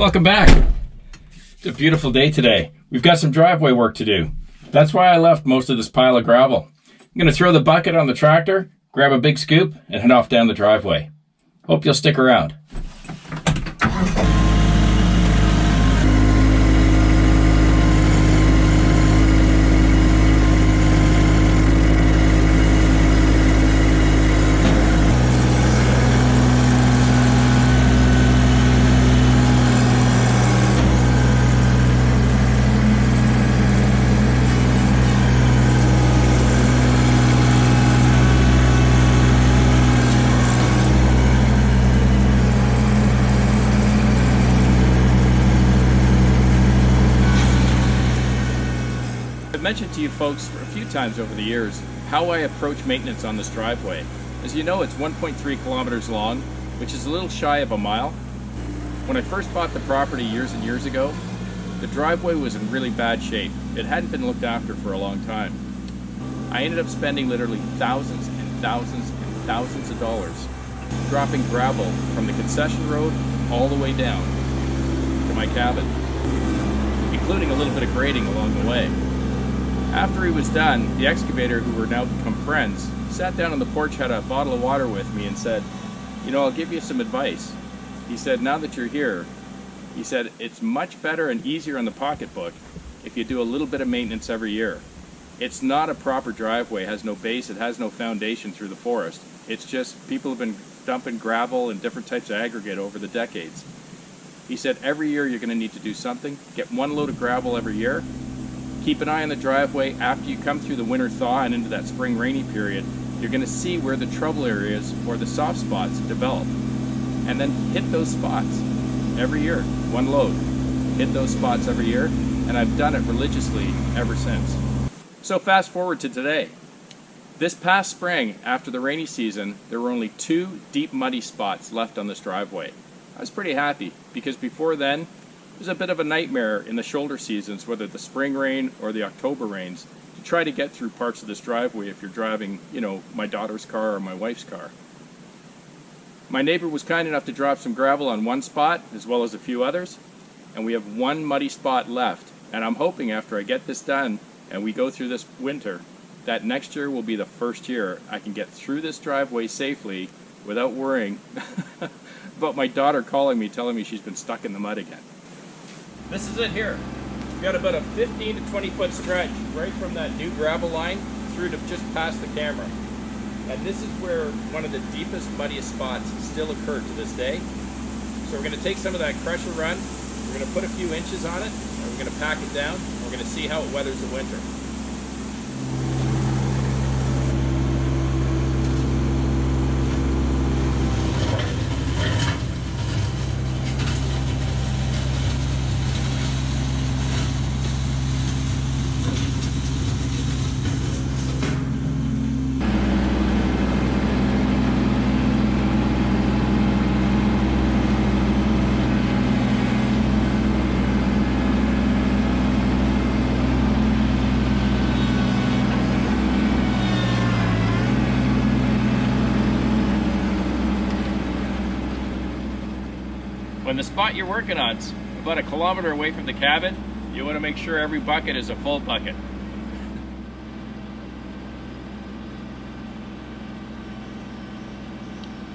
Welcome back. It's a beautiful day today. We've got some driveway work to do. That's why I left most of this pile of gravel. I'm going to throw the bucket on the tractor, grab a big scoop, and head off down the driveway. Hope you'll stick around. I've mentioned to you folks a few times over the years how I approach maintenance on this driveway. As you know, it's 1.3 kilometers long, which is a little shy of a mile. When I first bought the property years and years ago, the driveway was in really bad shape. It hadn't been looked after for a long time. I ended up spending literally thousands and thousands and thousands of dollars dropping gravel from the concession road all the way down to my cabin, including a little bit of grading along the way. After he was done, the excavator, who were now become friends, sat down on the porch, had a bottle of water with me and said, "You know, I'll give you some advice." He said, "Now that you're here," he said, "it's much better and easier on the pocketbook if you do a little bit of maintenance every year. It's not a proper driveway, it has no base, it has no foundation through the forest. It's just people have been dumping gravel and different types of aggregate over the decades." He said, "Every year you're going to need to do something. Get one load of gravel every year. Keep an eye on the driveway. After you come through the winter thaw and into that spring rainy period, you're going to see where the trouble areas or the soft spots develop. And then hit those spots every year. One load. Hit those spots every year." And I've done it religiously ever since. So fast forward to today. This past spring, after the rainy season, there were only 2 deep muddy spots left on this driveway. I was pretty happy because before then, it was a bit of a nightmare in the shoulder seasons, whether the spring rain or the October rains, to try to get through parts of this driveway if you're driving, you know, my daughter's car or my wife's car. My neighbor was kind enough to drop some gravel on one spot, as well as a few others, and we have one muddy spot left. And I'm hoping after I get this done and we go through this winter, that next year will be the first year I can get through this driveway safely without worrying about my daughter calling me, telling me she's been stuck in the mud again. This is it here. We've got about a 15 to 20 foot stretch right from that new gravel line through to just past the camera. And this is where one of the deepest, muddiest spots still occur to this day. So we're going to take some of that crusher run, we're going to put a few inches on it, and we're going to pack it down, and we're going to see how it weathers the winter. When the spot you're working on is about 1 kilometer away from the cabin, you want to make sure every bucket is a full bucket.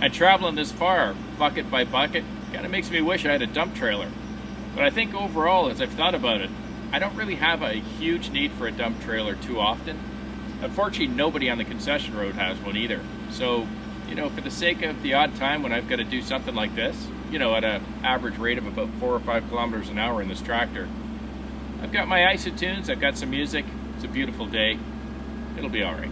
And traveling this far, bucket by bucket, kind of makes me wish I had a dump trailer. But I think overall, as I've thought about it, I don't really have a huge need for a dump trailer too often. Unfortunately, nobody on the concession road has one either. So, you know, for the sake of the odd time when I've got to do something like this, you know, at an average rate of about 4 or 5 kilometers an hour in this tractor, I've got my isotunes, I've got some music, it's a beautiful day, it'll be all right.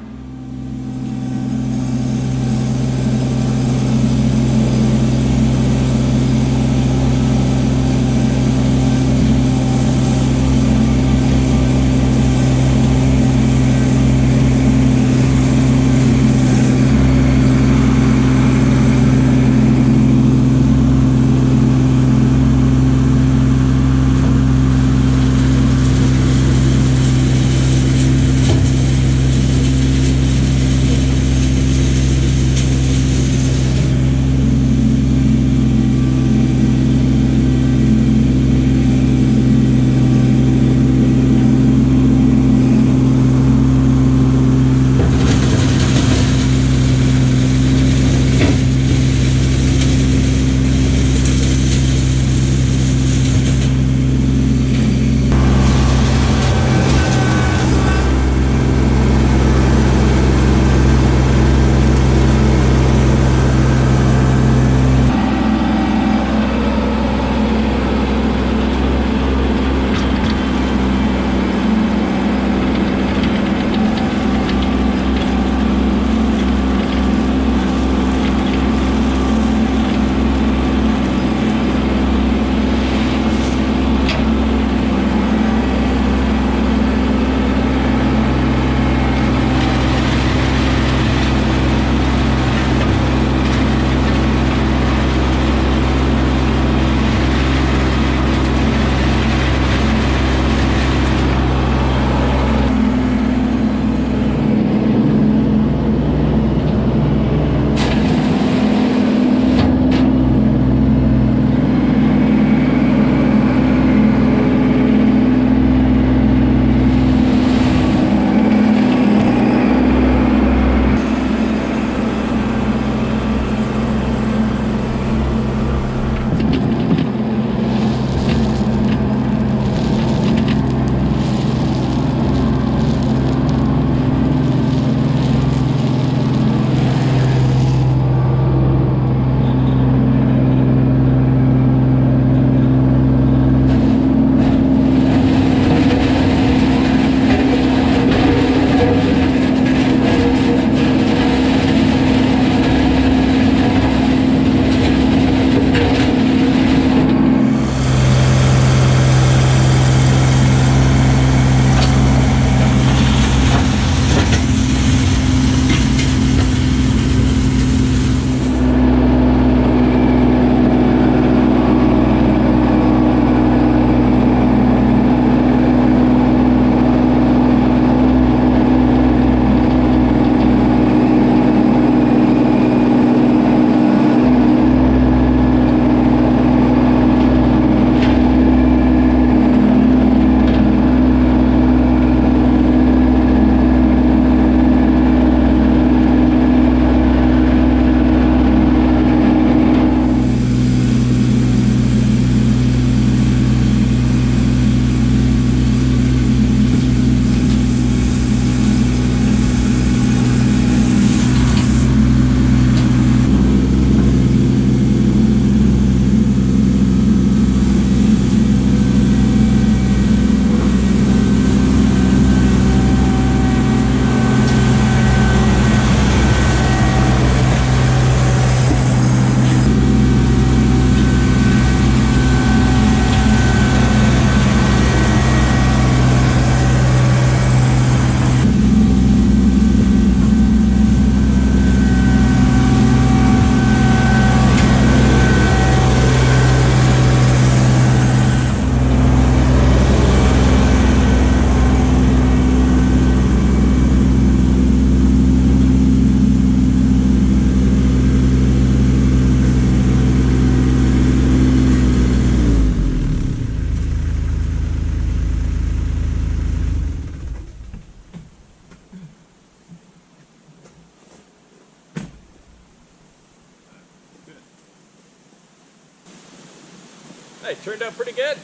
It turned out pretty good.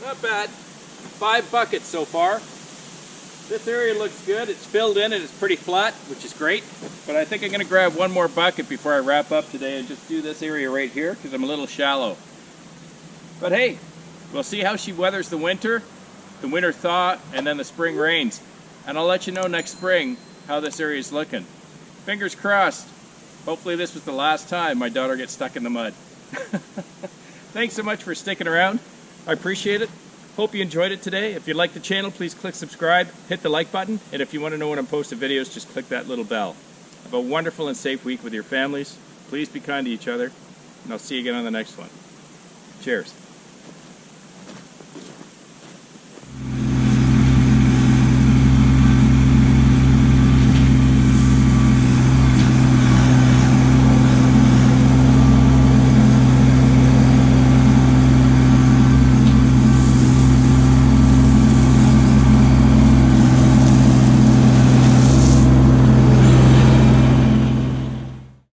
Not bad. 5 buckets so far. This area looks good. It's filled in and it's pretty flat, which is great. But I think I'm going to grab one more bucket before I wrap up today and just do this area right here because I'm a little shallow. But hey, we'll see how she weathers the winter thaw, and then the spring rains. And I'll let you know next spring how this area is looking. Fingers crossed. Hopefully this was the last time my daughter gets stuck in the mud. Thanks so much for sticking around. I appreciate it. Hope you enjoyed it today. If you like the channel, please click subscribe, hit the like button, and if you want to know when I'm posting videos, just click that little bell. Have a wonderful and safe week with your families. Please be kind to each other, and I'll see you again on the next one. Cheers.